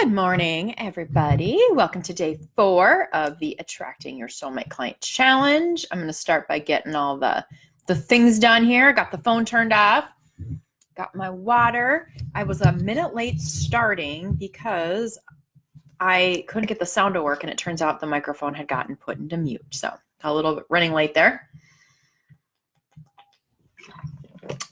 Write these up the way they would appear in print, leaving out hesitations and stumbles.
Good morning, everybody. Welcome to day 4 of the Attracting Your Soulmate Client Challenge. I'm going to start by getting all the things done here. Got the phone turned off. Got my water. I was a minute late starting because I couldn't get the sound to work, and it turns out the microphone had gotten put into mute. So a little bit running late there.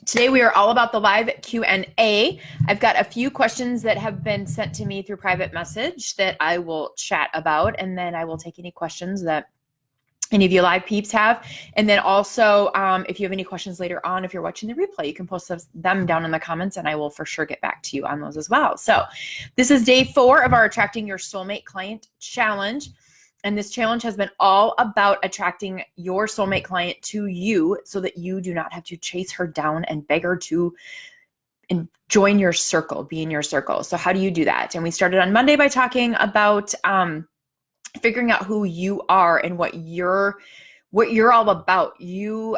Today we are all about the live Q&A. I've got a few questions that have been sent to me through private message that I will chat about, and then I will take any questions that any of you live peeps have. And then also, if you have any questions later on, if you're watching the replay, you can post them down in the comments, and I will for sure get back to you on those as well. So this is day 4 of our Attracting Your Soulmate Client Challenge. And this challenge has been all about attracting your soulmate client to you so that you do not have to chase her down and beg her to join your circle, be in your circle. So how do you do that? And we started on Monday by talking about figuring out who you are and what you're all about,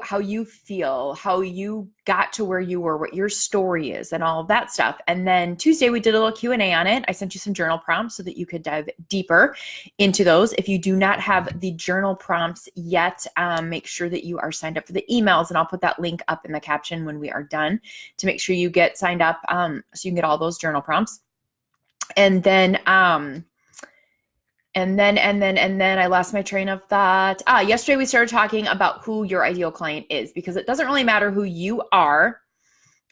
how you feel, how you got to where you were, what your story is, and all of that stuff. And then Tuesday we did a little Q&A on it. I sent you some journal prompts so that you could dive deeper into those. If you do not have the journal prompts yet, make sure that you are signed up for the emails, and I'll put that link up in the caption when we are done to make sure you get signed up so you can get all those journal prompts. And then I lost my train of thought. Yesterday we started talking about who your ideal client is, because it doesn't really matter who you are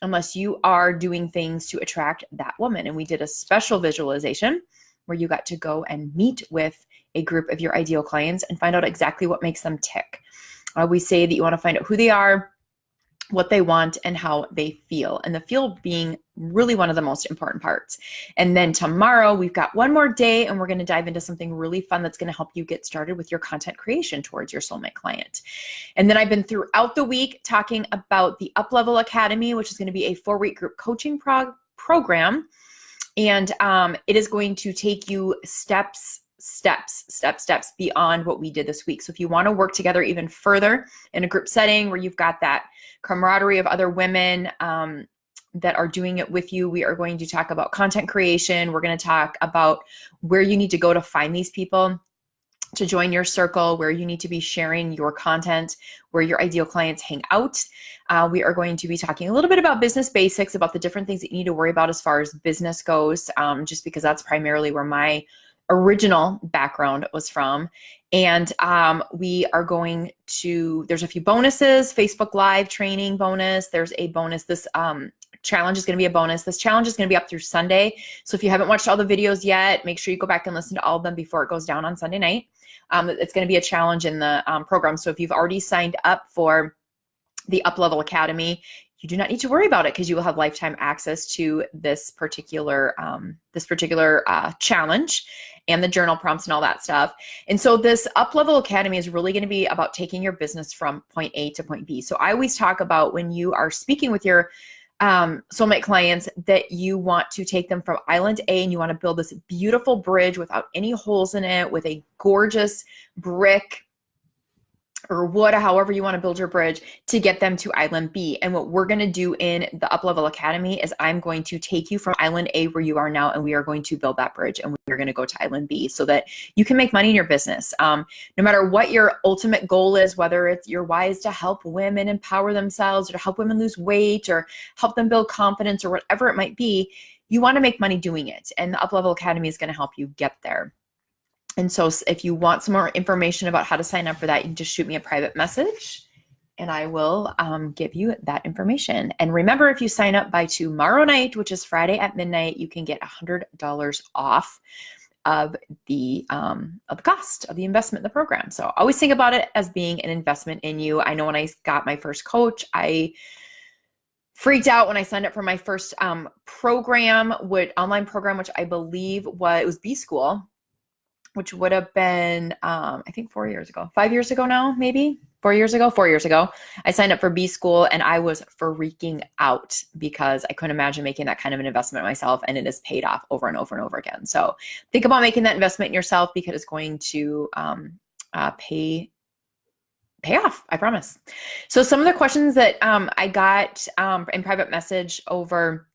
unless you are doing things to attract that woman. And we did a special visualization where you got to go and meet with a group of your ideal clients and find out exactly what makes them tick. We say that you want to find out who they are, what they want, and how they feel. And the feel being really one of the most important parts. And then tomorrow we've got one more day, and we're going to dive into something really fun that's going to help you get started with your content creation towards your soulmate client. And then I've been throughout the week talking about the Uplevel Academy, which is going to be a 4-week group coaching program. And it is going to take you steps beyond what we did this week. So if you want to work together even further in a group setting where you've got that camaraderie of other women that are doing it with you, we are going to talk about content creation. We're going to talk about where you need to go to find these people to join your circle, where you need to be sharing your content, where your ideal clients hang out. We are going to be talking a little bit about business basics, about the different things that you need to worry about as far as business goes, just because that's primarily where my original background was from. And we are going to, there's a few bonuses, Facebook Live training bonus. There's a bonus. This challenge is going to be a bonus. This challenge is going to be up through Sunday. So if you haven't watched all the videos yet, make sure you go back and listen to all of them before it goes down on Sunday night. It's going to be a challenge in the program. So if you've already signed up for the Uplevel Academy, you do not need to worry about it, because you will have lifetime access to this particular challenge and the journal prompts and all that stuff. And so this Uplevel Academy is really going to be about taking your business from point A to point B. So I always talk about, when you are speaking with your soulmate clients, that you want to take them from island A, and you want to build this beautiful bridge without any holes in it, with a gorgeous brick or wood, however you want to build your bridge, to get them to island B. And what we're going to do in the Uplevel Academy is I'm going to take you from island A, where you are now, and we are going to build that bridge, and we're going to go to island B so that you can make money in your business. No matter what your ultimate goal is, whether it's your why is to help women empower themselves, or to help women lose weight, or help them build confidence, or whatever it might be, you want to make money doing it. And the Uplevel Academy is going to help you get there. And so if you want some more information about how to sign up for that, you can just shoot me a private message, and I will give you that information. And remember, if you sign up by tomorrow night, which is Friday at midnight, you can get $100 off of the cost of the investment in the program. So always think about it as being an investment in you. I know when I got my first coach, I freaked out when I signed up for my first online program, which I believe was B School, which would have been, I think 4 years ago, 5 years ago now, maybe 4 years ago, I signed up for B School, and I was freaking out because I couldn't imagine making that kind of an investment myself, and it has paid off over and over and over again. So think about making that investment in yourself, because it's going to pay off, I promise. So some of the questions that I got in private message over,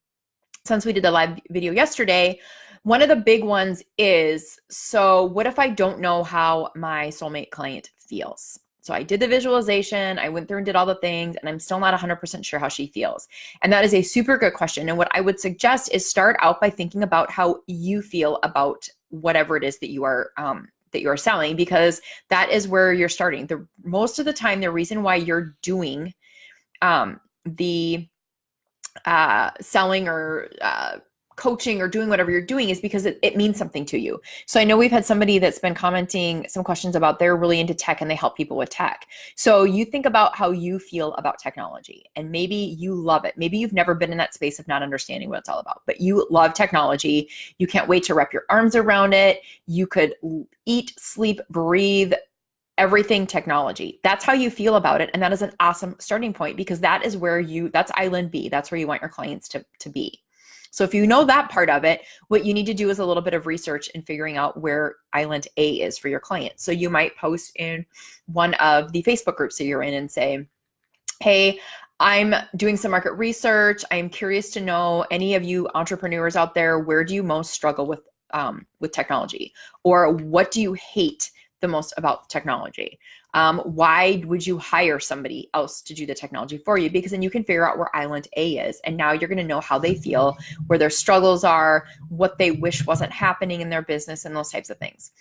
since we did the live video yesterday, One of the big ones is, so what if I don't know how my soulmate client feels? So I did the visualization, I went through and did all the things, and I'm still not 100% sure how she feels. And that is a super good question. And what I would suggest is start out by thinking about how you feel about whatever it is that you are selling, because that is where you're starting. Most of the time, the reason why you're doing the selling or coaching or doing whatever you're doing is because it means something to you. So I know we've had somebody that's been commenting some questions about they're really into tech and they help people with tech. So you think about how you feel about technology, and maybe you love it. Maybe you've never been in that space of not understanding what it's all about, but you love technology. You can't wait to wrap your arms around it. You could eat, sleep, breathe everything technology. That's how you feel about it. And that is an awesome starting point, because that is where that's island B. That's where you want your clients to be. So if you know that part of it, what you need to do is a little bit of research in figuring out where island A is for your client. So you might post in one of the Facebook groups that you're in and say, hey, I'm doing some market research. I'm curious to know, any of you entrepreneurs out there, where do you most struggle with technology? Or what do you hate the most about technology? Why would you hire somebody else to do the technology for you? Because then you can figure out where island A is. And now you're going to know how they feel, where their struggles are, what they wish wasn't happening in their business, and those types of things.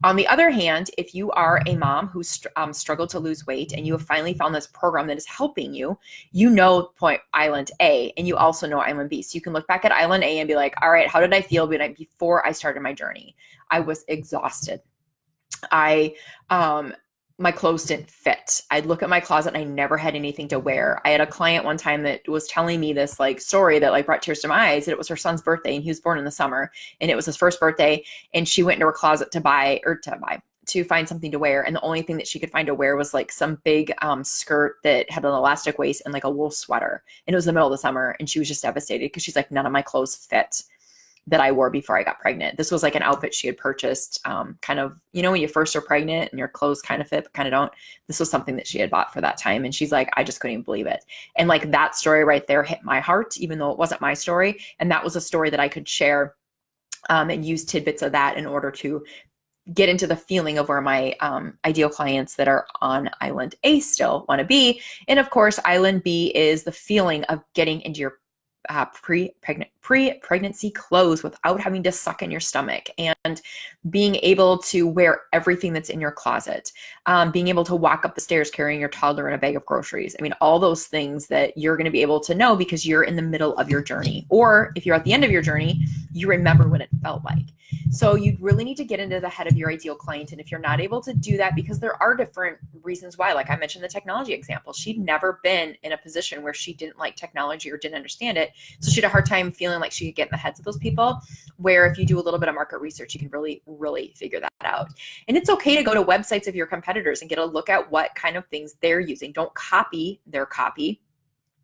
On the other hand, if you are a mom who's struggled to lose weight and you have finally found this program that is helping you, you know point island A, and you also know island B. So you can look back at island A and be like, all right, how did I feel before I started my journey? I was exhausted. My clothes didn't fit. I'd look at my closet and I never had anything to wear. I had a client one time that was telling me this story that brought tears to my eyes. It was her son's birthday, and he was born in the summer, and it was his first birthday, and she went into her closet to find something to wear. And the only thing that she could find to wear was some big skirt that had an elastic waist and a wool sweater. And it was the middle of the summer, and she was just devastated because she's like, none of my clothes fit that I wore before I got pregnant. This was an outfit she had purchased, kind of, when you first are pregnant and your clothes kind of fit, but kind of don't. This was something that she had bought for that time. And she's like, I just couldn't even believe it. And that story right there hit my heart, even though it wasn't my story. And that was a story that I could share and use tidbits of that in order to get into the feeling of where my ideal clients that are on island A still want to be. And of course, island B is the feeling of getting into your pre-pregnancy clothes without having to suck in your stomach, and being able to wear everything that's in your closet, being able to walk up the stairs carrying your toddler and a bag of groceries. I mean, all those things that you're going to be able to know because you're in the middle of your journey. Or if you're at the end of your journey, you remember what it felt like. So you really need to get into the head of your ideal client. And if you're not able to do that, because there are different reasons why, like I mentioned the technology example, she'd never been in a position where she didn't like technology or didn't understand it. So she had a hard time feeling like she could get in the heads of those people, where if you do a little bit of market research, you can really, really figure that out. And it's okay to go to websites of your competitors and get a look at what kind of things they're using. Don't copy their copy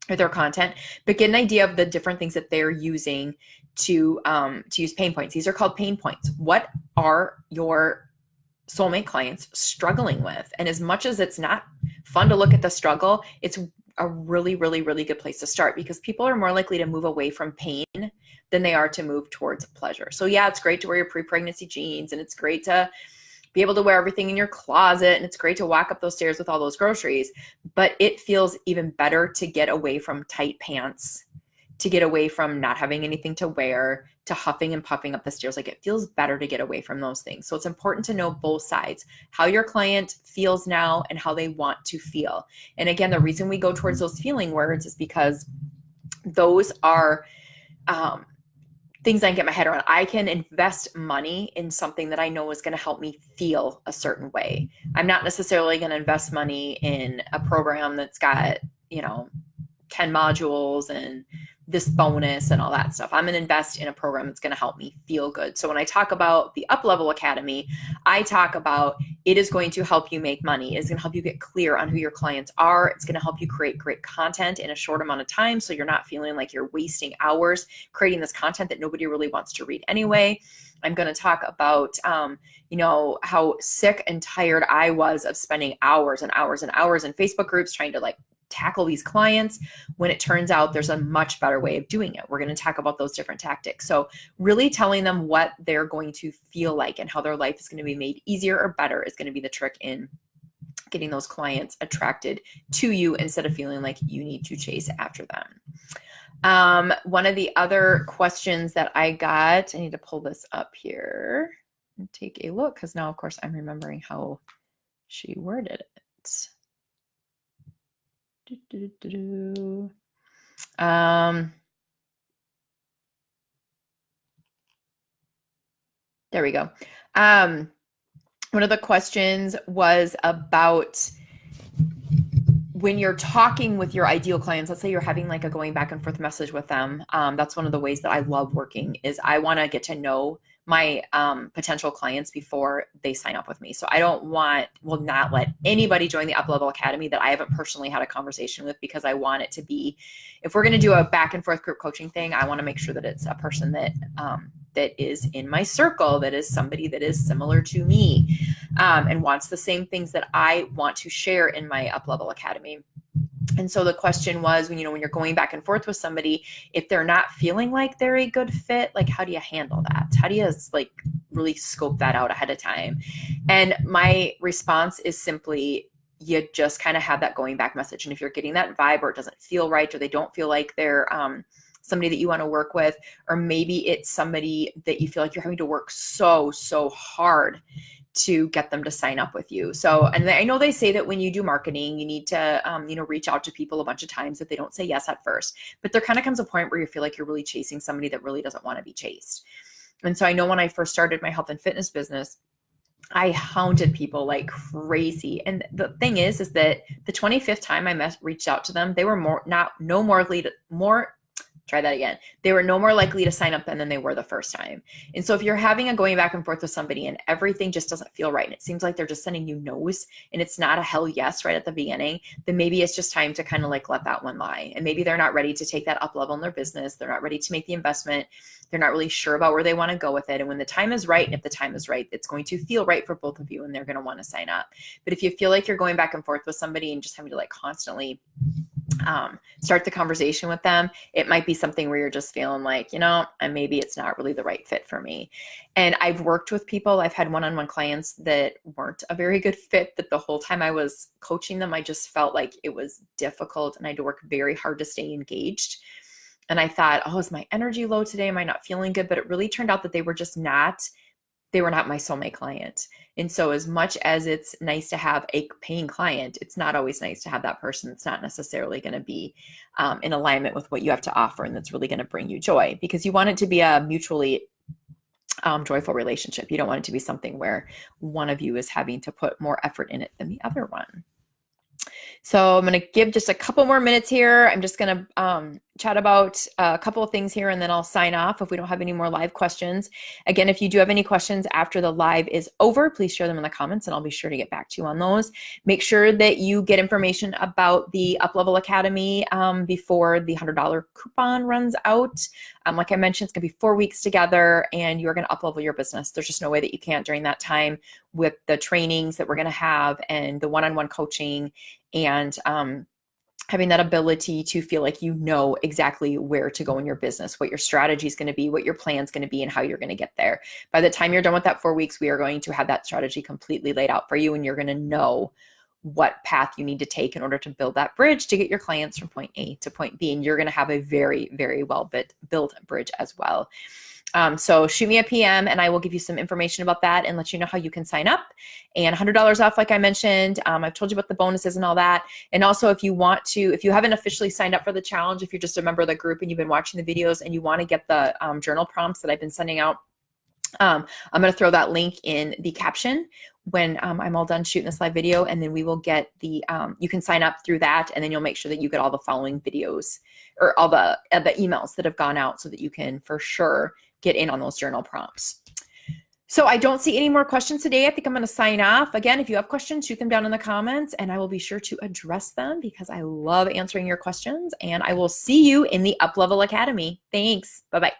or their content, but get an idea of the different things that they're using to use pain points. These are called pain points. What are your soulmate clients struggling with? And as much as it's not fun to look at the struggle, it's a really, really, really good place to start, because people are more likely to move away from pain than they are to move towards pleasure. So yeah, it's great to wear your pre-pregnancy jeans, and it's great to be able to wear everything in your closet, and it's great to walk up those stairs with all those groceries, but it feels even better to get away from tight pants, to get away from not having anything to wear, to huffing and puffing up the stairs. It feels better to get away from those things. So it's important to know both sides, how your client feels now and how they want to feel. And again, the reason we go towards those feeling words is because those are things I can get my head around. I can invest money in something that I know is going to help me feel a certain way. I'm not necessarily going to invest money in a program that's got, 10 modules and this bonus and all that stuff. I'm going to invest in a program that's going to help me feel good. So when I talk about the Up Level Academy, I talk about it is going to help you make money. It's going to help you get clear on who your clients are. It's going to help you create great content in a short amount of time, so you're not feeling like you're wasting hours creating this content that nobody really wants to read anyway. I'm going to talk about, how sick and tired I was of spending hours and hours and hours in Facebook groups trying to tackle these clients when it turns out there's a much better way of doing it. We're going to talk about those different tactics. So really telling them what they're going to feel like and how their life is going to be made easier or better is going to be the trick in getting those clients attracted to you instead of feeling like you need to chase after them. One of the other questions that I got, I need to pull this up here and take a look because now, of course, I'm remembering how she worded it. There we go. One of the questions was about when you're talking with your ideal clients, let's say you're having like a going back and forth message with them. That's one of the ways that I love working is I want to get to know my potential clients before they sign up with me. So I will not let anybody join the Up-Level Academy that I haven't personally had a conversation with, because I want it to be, if we're going to do a back and forth group coaching thing, I want to make sure that it's a person that that is in my circle, that is somebody that is similar to me and wants the same things that I want to share in my Up-Level Academy. And so the question was, when you're going back and forth with somebody, if they're not feeling like they're a good fit, like how do you handle that? How do you like really scope that out ahead of time? And my response is simply, you just kind of have that going back message. And if you're getting that vibe or it doesn't feel right, or they don't feel like they're somebody that you want to work with, or maybe it's somebody that you feel like you're having to work so hard to get them to sign up with you. So, and I know they say that when you do marketing, you need to, reach out to people a bunch of times if they don't say yes at first, but there kind of comes a point where you feel like you're really chasing somebody that really doesn't want to be chased. And so I know when I first started my health and fitness business, I hounded people like crazy. And the thing is that the 25th time I reached out to them, they were they were no more likely to sign up than they were the first time. And so if you're having a going back and forth with somebody and everything just doesn't feel right, and it seems like they're just sending you no's and it's not a hell yes right at the beginning, then maybe it's just time to kind of like let that one lie. And maybe they're not ready to take that up level in their business. They're not ready to make the investment. They're not really sure about where they want to go with it. And when the time is right, and if the time is right, it's going to feel right for both of you and they're going to want to sign up. But if you feel like you're going back and forth with somebody and just having to like constantly start the conversation with them, it might be something where you're just feeling like, and maybe it's not really the right fit for me. And I've worked with people, I've had one-on-one clients that weren't a very good fit, that the whole time I was coaching them, I just felt like it was difficult and I had to work very hard to stay engaged. And I thought, is my energy low today? Am I not feeling good? But it really turned out that they were not my soulmate client. And so as much as it's nice to have a paying client, it's not always nice to have that person that's not necessarily going to be in alignment with what you have to offer and that's really going to bring you joy, because you want it to be a mutually joyful relationship. You don't want it to be something where one of you is having to put more effort in it than the other one. So I'm going to give just a couple more minutes here. I'm just going to chat about a couple of things here and then I'll sign off if we don't have any more live questions. Again, if you do have any questions after the live is over, please share them in the comments and I'll be sure to get back to you on those. Make sure that you get information about the Up-Level Academy before the $100 coupon runs out. Like I mentioned, it's going to be 4 weeks together and you're going to up-level your business. There's just no way that you can't during that time with the trainings that we're going to have and the one-on-one coaching and having that ability to feel like you know exactly where to go in your business, what your strategy is going to be, what your plan is going to be, and how you're going to get there. By the time you're done with that 4 weeks, we are going to have that strategy completely laid out for you, and you're going to know what path you need to take in order to build that bridge to get your clients from point A to point B. And you're going to have a very, very well built bridge as well. So shoot me a PM and I will give you some information about that and let you know how you can sign up. And $100 off, like I mentioned. I've told you about the bonuses and all that. And also if you haven't officially signed up for the challenge, if you're just a member of the group and you've been watching the videos and you want to get the journal prompts that I've been sending out, I'm going to throw that link in the caption when I'm all done shooting this live video, and then we will get the, you can sign up through that, and then you'll make sure that you get all the following videos or all the emails that have gone out so that you can for sure get in on those journal prompts. So I don't see any more questions today. I think I'm going to sign off. Again, if you have questions, shoot them down in the comments and I will be sure to address them because I love answering your questions, and I will see you in the Up-Level Academy. Thanks. Bye-bye.